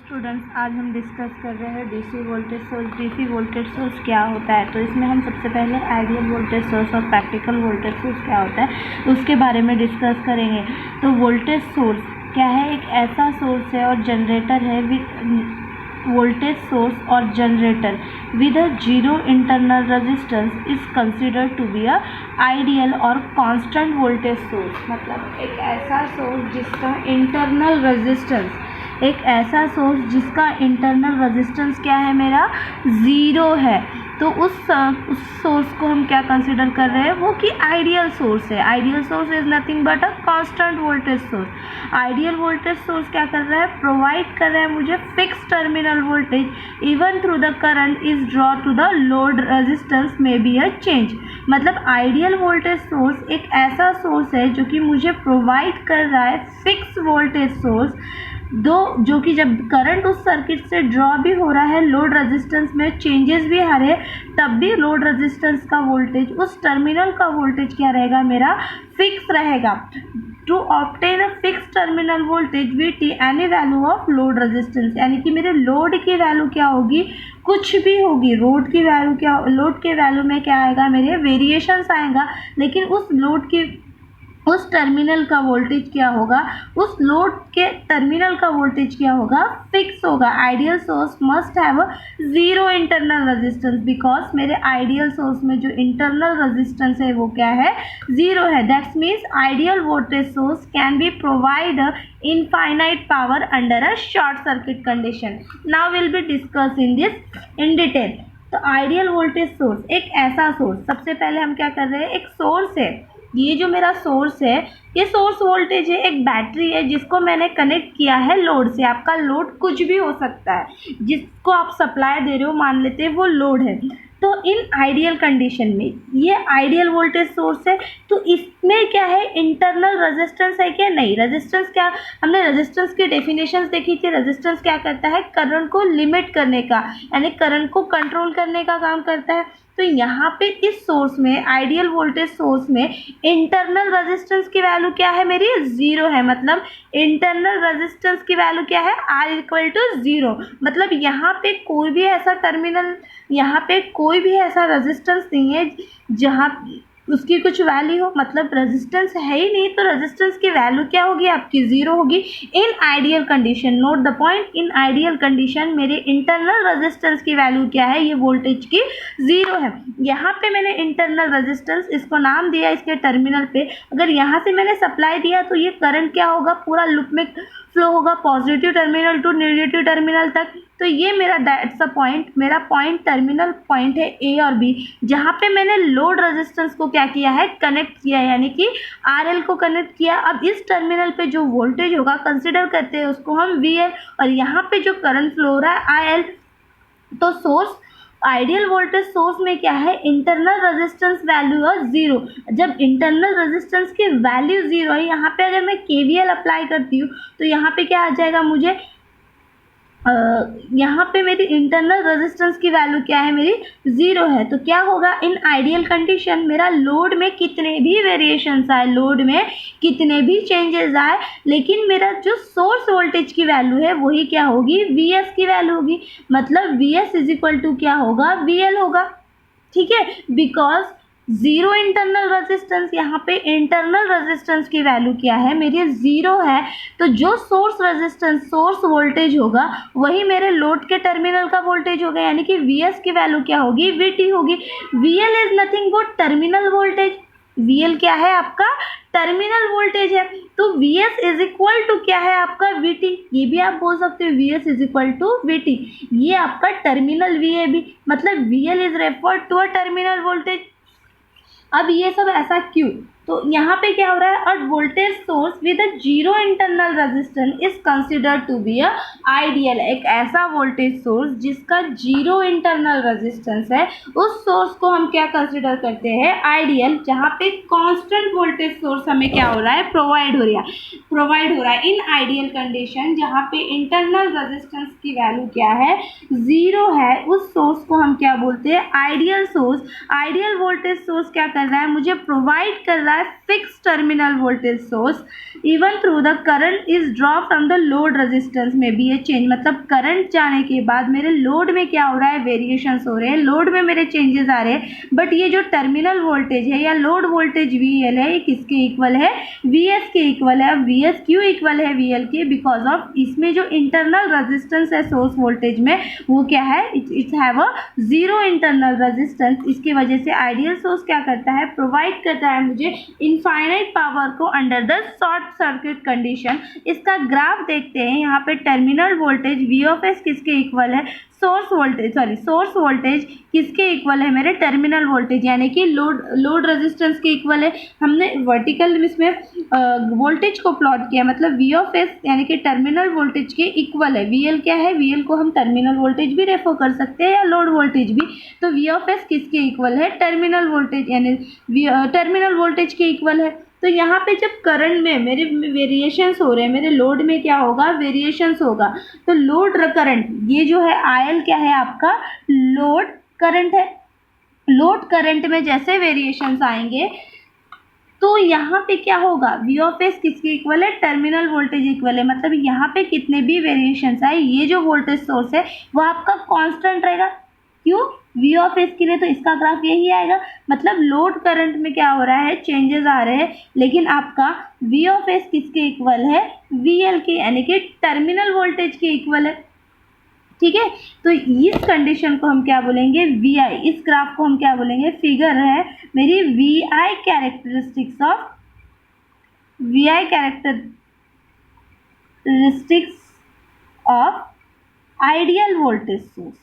Students, आज हम discuss कर रहे हैं DC voltage source. DC voltage source क्या होता है, तो इसमें हम सबसे पहले आइडियल वोल्टेज सोर्स और प्रैक्टिकल वोल्टेज सोर्स क्या होता है उसके बारे में डिस्कस करेंगे। तो वोल्टेज सोर्स क्या है, एक ऐसा सोर्स है और जनरेटर है विद वोल्टेज सोर्स और generator with a zero internal resistance is considered to be a ideal और कांस्टेंट वोल्टेज सोर्स। मतलब एक ऐसा सोर्स जिसका इंटरनल रेजिस्टेंस, एक ऐसा सोर्स जिसका इंटरनल रेजिस्टेंस क्या है, मेरा ज़ीरो है। तो उस सोर्स को हम क्या कंसिडर कर रहे हैं, वो कि आइडियल सोर्स है। Ideal source is nothing but a constant voltage source. Ideal voltage source क्या कर रहा है, प्रोवाइड कर रहा है मुझे fix terminal voltage even through the current is draw two the load resistance may be a change. मतलब आइडियल वोल्टेज सोर्स एक ऐसा सोर्स है जो कि मुझे प्रोवाइड कर रहा है फिक्स वोल्टेज सोर्स, दो जो कि जब करंट उस सर्किट से ड्रॉ भी हो रहा है, लोड रेजिस्टेंस में चेंजेस भी आ रहे, तब भी लोड रेजिस्टेंस का वोल्टेज, उस टर्मिनल का वोल्टेज क्या रहेगा, मेरा फिक्स रहेगा। To obtain a fix terminal voltage V T any value of load resistance, यानी कि मेरे लोड की वैल्यू क्या होगी, कुछ भी होगी। लोड की वैल्यू क्या, लोड के वैल्यू में क्या आएगा, मेरे वेरिएशंस आएगा, लेकिन उस लोड की, उस टर्मिनल का वोल्टेज क्या होगा, उस लोड के टर्मिनल का वोल्टेज क्या होगा, फिक्स होगा। Ideal source must have a zero internal resistance because मेरे आइडियल सोर्स में जो इंटरनल रेजिस्टेंस है वो क्या है, जीरो है। That's means ideal voltage source can be provide infinite power under a short circuit condition. Now will be discuss in this in detail. तो ideal voltage source एक ऐसा सोर्स, सबसे पहले हम क्या कर रहे हैं, एक सोर्स है, ये जो मेरा सोर्स है, ये सोर्स वोल्टेज है, एक बैटरी है जिसको मैंने कनेक्ट किया है लोड से। आपका लोड कुछ भी हो सकता है, जिसको आप सप्लाई दे रहे हो, मान लेते हैं वो लोड है। तो इन आइडियल कंडीशन में ये आइडियल वोल्टेज सोर्स है, तो इसमें क्या है, इंटरनल रेजिस्टेंस है क्या, नहीं। रेजिस्टेंस क्या, हमने रेजिस्टेंस की डेफिनेशंस देखी थी। रेजिस्टेंस क्या करता है, करंट को लिमिट करने का, यानी करंट को कंट्रोल करने का काम करता है। तो यहाँ पे इस सोर्स में, आइडियल वोल्टेज सोर्स में इंटरनल रेजिस्टेंस की वैल्यू क्या है, मेरी ज़ीरो है। मतलब इंटरनल रेजिस्टेंस की वैल्यू क्या है, R इक्वल टू ज़ीरो। मतलब यहाँ पे कोई भी ऐसा टर्मिनल, यहाँ पे कोई भी ऐसा रेजिस्टेंस नहीं है जहाँ उसकी कुछ वैल्यू हो। मतलब रेजिस्टेंस है ही नहीं, तो रेजिस्टेंस की वैल्यू क्या होगी, आपकी ज़ीरो होगी। In ideal condition, note the point, in ideal condition मेरे इंटरनल रेजिस्टेंस की वैल्यू क्या है, ये वोल्टेज की ज़ीरो है। यहाँ पे मैंने इंटरनल रेजिस्टेंस, इसको नाम दिया इसके टर्मिनल पे, अगर यहाँ से मैंने सप्लाई दिया तो ये करंट क्या होगा, पूरा लूप में फ्लो होगा positive terminal to negative terminal तक। तो ये मेरा दैट्स अ पॉइंट, मेरा पॉइंट टर्मिनल पॉइंट है ए और बी, जहाँ पे मैंने लोड रेजिस्टेंस को क्या किया है, कनेक्ट किया है, यानी कि RL को कनेक्ट किया। अब इस टर्मिनल पे जो वोल्टेज होगा, कंसिडर करते हैं उसको हम VL, और यहाँ पे जो करंट फ्लो हो रहा है IL। तो सोर्स, आइडियल वोल्टेज सोर्स में क्या है, इंटरनल रेजिस्टेंस वैल्यू है ज़ीरो। जब इंटरनल रेजिस्टेंस की वैल्यू ज़ीरो है, यहाँ पे अगर मैं KVL अप्लाई करती हूँ तो यहाँ पे क्या आ जाएगा, मुझे यहाँ पे मेरी इंटरनल रेजिस्टेंस की वैल्यू क्या है, मेरी ज़ीरो है। तो क्या होगा, इन आइडियल कंडीशन मेरा लोड में कितने भी वेरिएशंस आए, लोड में कितने भी चेंजेस आए, लेकिन मेरा जो सोर्स वोल्टेज की वैल्यू है वही क्या होगी, VS की वैल्यू होगी। मतलब VS इज इक्वल टू क्या होगा, VL होगा। ठीक है, बिकॉज जीरो इंटरनल रेजिस्टेंस, यहाँ पे इंटरनल रेजिस्टेंस की वैल्यू क्या है, मेरी ज़ीरो है। तो जो सोर्स रेजिस्टेंस, सोर्स वोल्टेज होगा, वही मेरे लोड के टर्मिनल का वोल्टेज होगा, यानी कि VS की वैल्यू क्या होगी, VT होगी। VL is nothing but terminal voltage. VL क्या है, आपका टर्मिनल वोल्टेज है। तो VS इज इक्वल टू क्या है, आपका VT। ये भी आप बोल सकते हो VS is equal to VT, ये आपका टर्मिनल VAB। मतलब VL is referred to a terminal voltage. अब ये सब ऐसा क्यों, तो यहाँ पे क्या हो रहा है, a voltage source with a zero internal resistance is considered to be a ideal. एक ऐसा वोल्टेज सोर्स जिसका जीरो इंटरनल रेजिस्टेंस है, उस सोर्स को हम क्या कंसिडर करते हैं, आइडियल। जहाँ पे कांस्टेंट वोल्टेज सोर्स हमें क्या हो रहा है, प्रोवाइड हो रहा है इन आइडियल कंडीशन, जहाँ पे इंटरनल रेजिस्टेंस की वैल्यू क्या है, ज़ीरो है। उस सोर्स को हम क्या बोलते हैं, ideal source. Ideal voltage source क्या कर रहा है, मुझे प्रोवाइड कर रहा by fix terminal voltage source even through the current is draw from the load resistance में बी ए चेंज। मतलब करंट जाने के बाद मेरे लोड में क्या हो रहा है, वेरिएशंस हो रहे हैं, लोड में मेरे चेंजेस आ रहे हैं, बट ये जो टर्मिनल वोल्टेज है या लोड वोल्टेज VL है, ये किसके इक्वल है, VS के इक्वल है। अब VS क्यों इक्वल है VL के, बिकॉज ऑफ इसमें जो इंटरनल रेजिस्टेंस है सोर्स वोल्टेज में वो क्या है, it's have a zero internal resistance. इसकी वजह से आइडियल सोर्स क्या करता है, प्रोवाइड करता है मुझे इनफाइनाइट पावर को under the short circuit condition. इसका ग्राफ देखते हैं, यहाँ पे terminal voltage V of S किसके इक्वल है, सोर्स वोल्टेज किसके इक्वल है, मेरे टर्मिनल वोल्टेज यानी कि लोड रेजिस्टेंस के इक्वल है। हमने वर्टिकल इसमें वोल्टेज को प्लॉट किया, मतलब V ऑफ S यानी कि टर्मिनल वोल्टेज के इक्वल है। VL क्या है, VL को हम टर्मिनल वोल्टेज भी रेफर कर सकते हैं या लोड वोल्टेज भी। तो V ऑफ S किसके इक्वल है, टर्मिनल वोल्टेज यानी टर्मिनल वोल्टेज के इक्वल है। तो यहाँ पे जब करंट में मेरे वेरिएशंस हो रहे हैं, मेरे लोड में क्या होगा, वेरिएशंस होगा। तो लोड करंट ये जो है IL क्या है आपका, लोड करंट है। लोड करंट में जैसे वेरिएशंस आएंगे तो यहाँ पे क्या होगा, V ऑफ S किसके इक्वल है, टर्मिनल वोल्टेज इक्वल है। मतलब यहाँ पे कितने भी वेरिएशंस आए, ये जो वोल्टेज सोर्स है वो आपका कांस्टेंट रहेगा। क्यों, V ऑफ S के लिए तो इसका ग्राफ यही आएगा। मतलब लोड करंट में क्या हो रहा है, चेंजेस आ रहे हैं, लेकिन आपका V ऑफ S किसके इक्वल है, VL के यानी कि टर्मिनल वोल्टेज के इक्वल है। ठीक है, तो इस कंडीशन को हम क्या बोलेंगे, VI। इस ग्राफ को हम क्या बोलेंगे, फिगर है मेरी VI characteristics of ideal voltage source.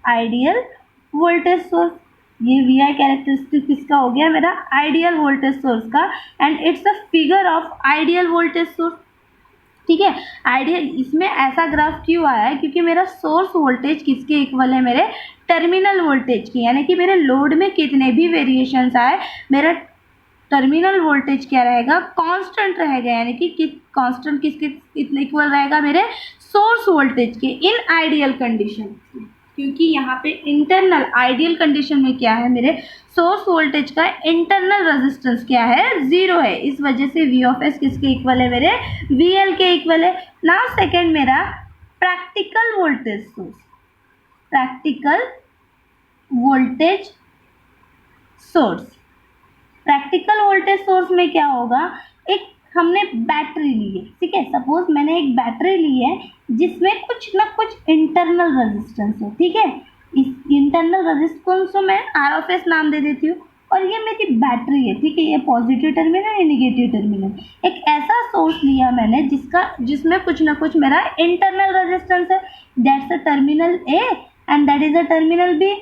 Ideal voltage source, ये VI कैरेक्टरिस्टिक किसका हो गया, मेरा आइडियल वोल्टेज सोर्स का, and it's a figure of ideal voltage source. ठीक है, आइडियल इसमें ऐसा ग्राफ क्यों आया है, क्योंकि मेरा सोर्स वोल्टेज किसके इक्वल है, मेरे टर्मिनल वोल्टेज की, यानी कि मेरे लोड में कितने भी वेरिएशंस आए मेरा टर्मिनल वोल्टेज क्या रहेगा, कांस्टेंट रहेगा। यानी कि कांस्टेंट किसके इतने इक्वल रहेगा, मेरे सोर्स वोल्टेज के इन आइडियल कंडीशन। क्योंकि यहाँ पे इंटरनल आइडियल कंडीशन में क्या है, मेरे सोर्स वोल्टेज का इंटरनल रेजिस्टेंस क्या है, जीरो है। इस वजह से V ऑफ S किसके इक्वल है, मेरे VL के इक्वल है। नाउ सेकेंड मेरा practical voltage source. Practical voltage source, practical voltage source में क्या होगा, एक हमने बैटरी ली है, ठीक है, सपोज मैंने एक बैटरी ली है जिसमें कुछ ना कुछ इंटरनल रेजिस्टेंस है। ठीक है, इस इंटरनल रेजिस्टेंस को मैं R ऑफ S नाम दे देती हूँ, और ये मेरी बैटरी है। ठीक है, ये पॉजिटिव टर्मिनल, ये निगेटिव टर्मिनल। एक ऐसा सोर्स लिया मैंने जिसमें कुछ ना कुछ मेरा इंटरनल रेजिस्टेंस है, that's a terminal A and that is a terminal B।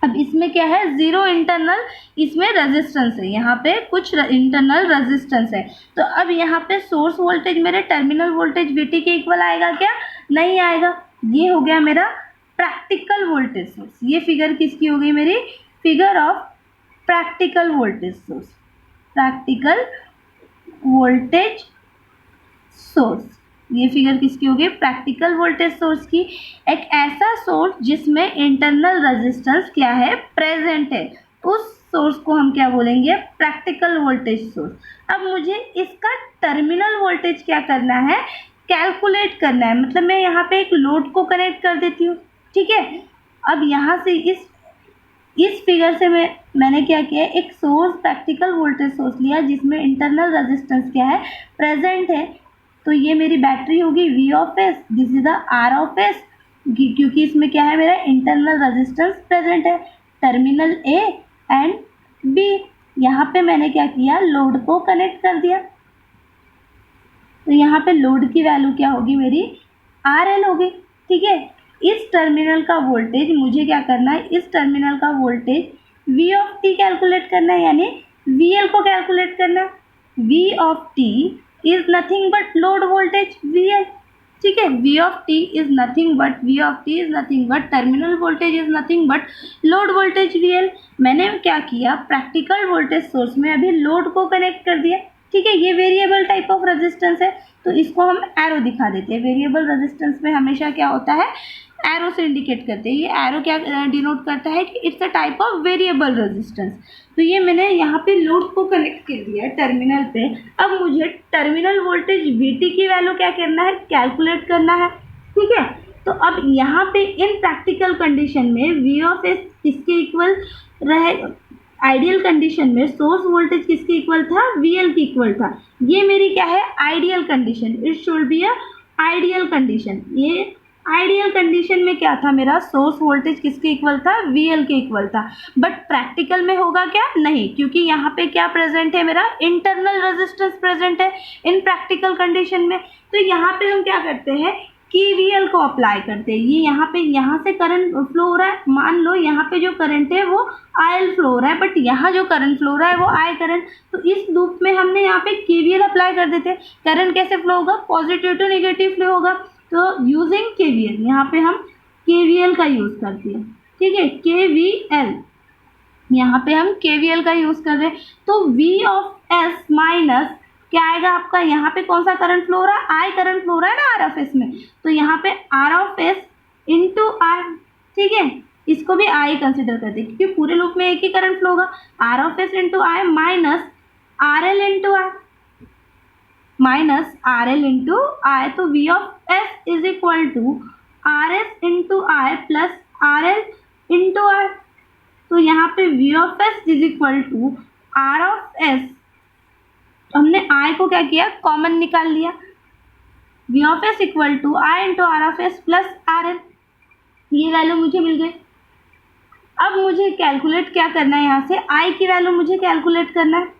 अब इसमें क्या है, जीरो इंटरनल इसमें रेजिस्टेंस है, यहाँ पे कुछ इंटरनल रेजिस्टेंस है। तो अब यहाँ पे सोर्स वोल्टेज मेरे टर्मिनल वोल्टेज VT के इक्वल आएगा क्या, नहीं आएगा। ये हो गया मेरा प्रैक्टिकल वोल्टेज सोर्स। ये फिगर किसकी हो गई, मेरी figure of practical voltage source. Practical voltage source, ये फिगर किसकी होगी, प्रैक्टिकल वोल्टेज सोर्स की। एक ऐसा सोर्स जिसमें इंटरनल रेजिस्टेंस क्या है, प्रेजेंट है, उस सोर्स को हम क्या बोलेंगे, प्रैक्टिकल वोल्टेज सोर्स। अब मुझे इसका टर्मिनल वोल्टेज क्या करना है, कैलकुलेट करना है। मतलब मैं यहाँ पे एक लोड को कनेक्ट कर देती हूँ। ठीक है, अब यहाँ से इस फिगर से मैंने क्या किया, एक सोर्स प्रैक्टिकल वोल्टेज सोर्स लिया जिसमें इंटरनल रेजिस्टेंस क्या है, प्रेजेंट है। तो ये मेरी बैटरी होगी V of S, this is the R of S, क्योंकि इसमें क्या है, मेरा इंटरनल रेजिस्टेंस प्रेजेंट है, टर्मिनल A एंड B। यहाँ पे मैंने क्या किया, लोड को कनेक्ट कर दिया। तो यहाँ पे लोड की वैल्यू क्या होगी, मेरी RL होगी। ठीक है, इस टर्मिनल का वोल्टेज मुझे क्या करना है, इस टर्मिनल का voltage V of T calculate करना है, यानी VL को कैलकुलेट करना है। V of T is nothing but load voltage VL। ठीक है, V of T is nothing but terminal voltage is nothing but load voltage VL। मैंने क्या किया, प्रैक्टिकल वोल्टेज सोर्स में अभी लोड को कनेक्ट कर दिया। ठीक है, ये वेरिएबल टाइप ऑफ रेजिस्टेंस है, तो इसको हम एरो दिखा देते हैं। वेरिएबल रेजिस्टेंस में हमेशा क्या होता है, एरो से इंडिकेट करते हैं। ये एरो क्या डिनोट करता है कि it's a type of variable resistance. तो ये मैंने यहाँ पे लोड को कनेक्ट कर दिया टर्मिनल पे। अब मुझे टर्मिनल वोल्टेज VT की वैल्यू क्या करना है, कैलकुलेट करना है, ठीक है। तो अब यहाँ पे इन प्रैक्टिकल कंडीशन में V ऑफ S किसके इक्वल रहे, आइडियल कंडीशन में सोर्स वोल्टेज किसके इक्वल था, VL के इक्वल था। ये मेरी क्या है, ideal condition, it should be a ideal condition. ये आइडियल कंडीशन में क्या था, मेरा सोर्स वोल्टेज किसके इक्वल था, VL के इक्वल था। बट प्रैक्टिकल में होगा क्या, नहीं, क्योंकि यहाँ पे क्या प्रेजेंट है, मेरा इंटरनल रेजिस्टेंस प्रेजेंट है इन प्रैक्टिकल कंडीशन में। तो यहाँ पे हम क्या करते हैं, KVL को अप्लाई करते हैं। ये यहाँ से करंट फ्लो हो रहा है, मान लो यहाँ पे जो करंट है वो IL फ्लो हो रहा है, बट यहाँ जो करंट फ्लो हो रहा है वो I करंट। तो इस लूप में हमने यहाँ पे KVL अप्लाई कर देते हैं। करंट कैसे फ्लो होगा, पॉजिटिव टू नेगेटिव फ्लो होगा। तो यूजिंग KVL, यहाँ पे हम KVL का यूज़ करते हैं, ठीक है, KVL, यहाँ पे हम KVL का यूज़ कर रहे हैं। तो V ऑफ S माइनस क्या आएगा आपका, यहाँ पे कौन सा करंट फ्लो हो रहा है, I करंट फ्लो हो रहा है ना R ऑफ S में, तो यहाँ पे R of S into I, ठीक है, इसको भी I कंसिडर करते हैं क्योंकि पूरे लूप में एक ही करंट फ्लो होगा। R of S into I minus RL into I, minus RL into I, तो V of S is equal to RS into I plus RL into I। तो यहाँ पे V of S is equal to R of S, हमने I को क्या किया, common निकाल लिया, V of S equal to I into R of S plus RL, ये वैल्यू मुझे मिल गई। अब मुझे कैलकुलेट क्या करना है, यहाँ से I की वैल्यू मुझे कैलकुलेट करना है।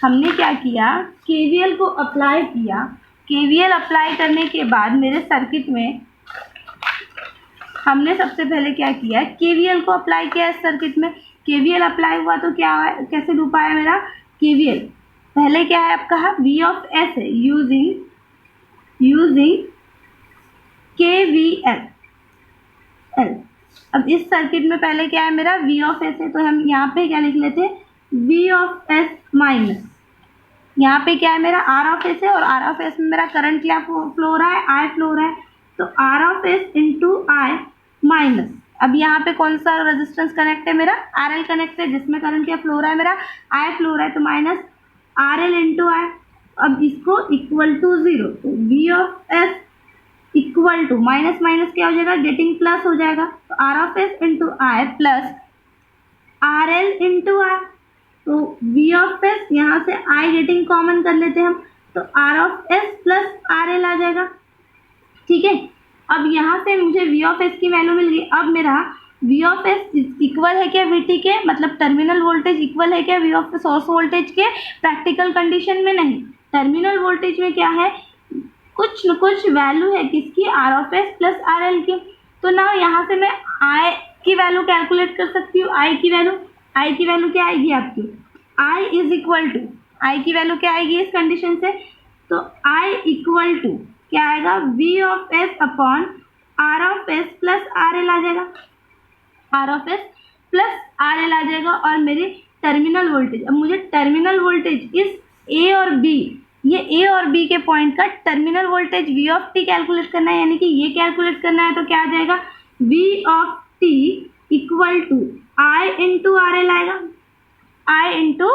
हमने क्या किया, KVL को अप्लाई किया। KVL अप्लाई करने के बाद मेरे सर्किट में हमने सबसे पहले क्या किया, KVL को अप्लाई किया इस सर्किट में। KVL अप्लाई हुआ तो क्या है, कैसे लूप आया मेरा, KVL पहले क्या है आपका, V ऑफ S है, यूजिंग KVL। अब इस सर्किट में पहले क्या है मेरा, V ऑफ S है, तो हम यहाँ पे क्या लिख लेते हैं, V ऑफ S माइनस, यहाँ पे क्या है मेरा R ऑफ S है, और R ऑफ S में मेरा करंट क्या फ्लो हो रहा है, I फ्लो हो रहा है, तो R of S into I minus, अब यहाँ पे कौन सा रेजिस्टेंस कनेक्ट है मेरा, RL कनेक्ट है, जिसमें करंट क्या फ्लो हो रहा है मेरा, I फ्लो हो रहा है, तो माइनस RL इंटू I। अब इसको इक्वल टू 0, तो V of S equal to, minus minus क्या हो जाएगा, गेटिंग प्लस हो जाएगा, तो R of S into I plus RL into I। तो V ऑफ S यहाँ से I गेटिंग कॉमन कर लेते हैं हम, तो R of S plus RL आ जाएगा, ठीक है। अब यहाँ से मुझे V ऑफ S की वैल्यू मिल गई। अब मेरा V ऑफ S इक्वल है क्या VT के, मतलब टर्मिनल वोल्टेज इक्वल है क्या V ऑफ सोर्स वोल्टेज के, प्रैक्टिकल कंडीशन में नहीं। टर्मिनल वोल्टेज में क्या है, कुछ न कुछ वैल्यू है किसकी, R of S plus RL की। तो ना यहाँ से मैं I की वैल्यू कैलकुलेट कर सकती हूँ। I की वैल्यू क्या आएगी आपकी, I is equal to, I की वैल्यू क्या आएगी इस कंडीशन से, तो I इक्वल टू क्या आएगा, V of S upon R of S plus RL आ जाएगा, R of S plus RL आ जाएगा। और मेरी टर्मिनल वोल्टेज, अब मुझे टर्मिनल वोल्टेज इस A और B, ये A और B के पॉइंट का terminal voltage V of T calculate करना है, यानी कि ये कैलकुलेट करना है, तो क्या आ जाएगा, V of T equal to I into RL आएगा, I इंटू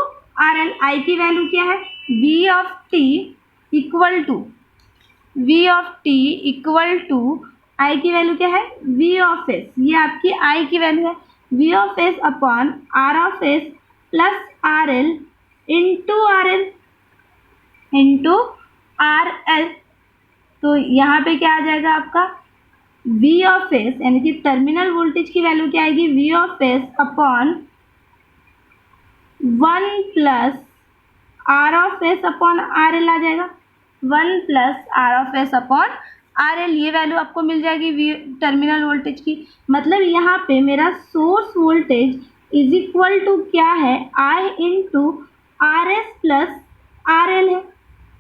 RL। I की वैल्यू क्या है, V of T equal to, I की वैल्यू क्या है, V ऑफ S, ये आपकी I की वैल्यू है, V of S upon R of S plus RL into RL। तो यहाँ पे क्या आ जाएगा आपका, V ऑफ S, यानी कि टर्मिनल वोल्टेज की वैल्यू क्या आएगी, V of S upon 1 plus R of S upon RL आ जाएगा, 1 plus R of S upon RL, ये वैल्यू आपको मिल जाएगी टर्मिनल वोल्टेज की। मतलब यहाँ पे मेरा source voltage is equal to क्या है, I into RS plus RL है।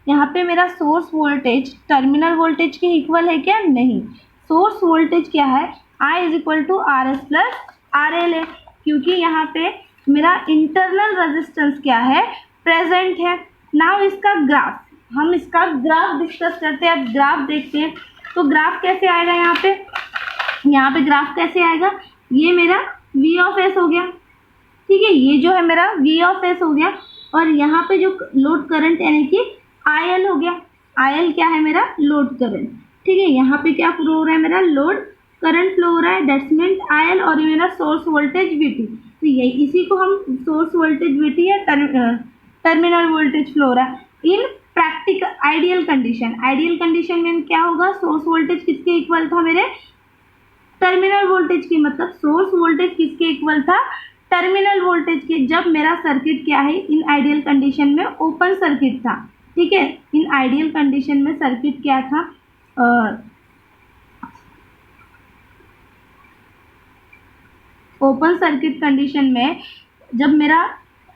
यहाँ पे मेरा सोर्स वोल्टेज टर्मिनल वोल्टेज के इक्वल है क्या, नहीं, सोर्स वोल्टेज क्या है, I is equal to RS plus RL है, क्योंकि यहाँ पे मेरा इंटरनल रेजिस्टेंस क्या है, प्रेजेंट है। नाउ इसका ग्राफ, हम इसका ग्राफ डिस्कस करते हैं। अब ग्राफ देखते हैं, तो ग्राफ कैसे आएगा, यहाँ पे यहाँ पे ग्राफ कैसे आएगा, ये मेरा V ऑफ S हो गया, ठीक है, ये जो है मेरा V ऑफ S हो गया, और यहाँ पे जो लोड करंट यानी कि IL हो गया, IL क्या है मेरा लोड करंट, ठीक है, यहाँ पे क्या फ्लो हो रहा है मेरा लोड करंट फ्लो हो रहा है, दैट्स मीन IL, और ये मेरा सोर्स वोल्टेज VT, तो ये इसी को हम सोर्स वोल्टेज VT या टर्मिनल वोल्टेज फ्लो हो रहा है इन प्रैक्टिकल आइडियल कंडीशन में क्या होगा, सोर्स वोल्टेज किसके इक्वल था मेरे टर्मिनल वोल्टेज की, मतलब सोर्स वोल्टेज किसके इक्वल था टर्मिनल वोल्टेज के, जब मेरा सर्किट क्या है इन आइडियल कंडीशन में ओपन सर्किट था, ठीक है, इन आइडियल कंडीशन में सर्किट क्या था, ओपन सर्किट कंडीशन में जब मेरा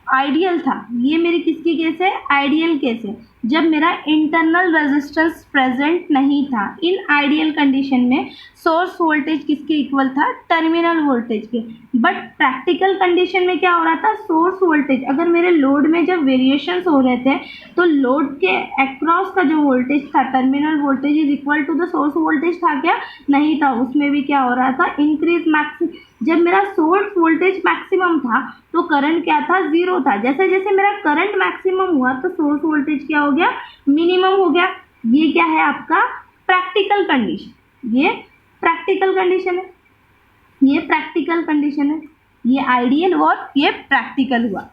आइडियल था, ये मेरी किसकी केस है आइडियल केस है, जब मेरा इंटरनल रेजिस्टेंस प्रेजेंट नहीं था, इन आइडियल कंडीशन में सोर्स वोल्टेज किसके इक्वल था टर्मिनल वोल्टेज के, बट प्रैक्टिकल कंडीशन में क्या हो रहा था, सोर्स वोल्टेज अगर मेरे लोड में जब वेरिएशंस हो रहे थे तो लोड के अक्रॉस का जो वोल्टेज था terminal voltage is equal to the source voltage था क्या, नहीं था, उसमें भी क्या हो रहा था इंक्रीज मैक्सिमम, जब मेरा सोर्स वोल्टेज मैक्सिमम था तो करंट क्या था जीरो था, जैसे जैसे मेरा करंट मैक्सिमम हुआ तो सोर्स वोल्टेज क्या हो गया मिनिमम हो गया, ये क्या है आपका प्रैक्टिकल कंडीशन, ये प्रैक्टिकल कंडीशन है, ये प्रैक्टिकल कंडीशन है, ये आइडियल और ये प्रैक्टिकल हुआ।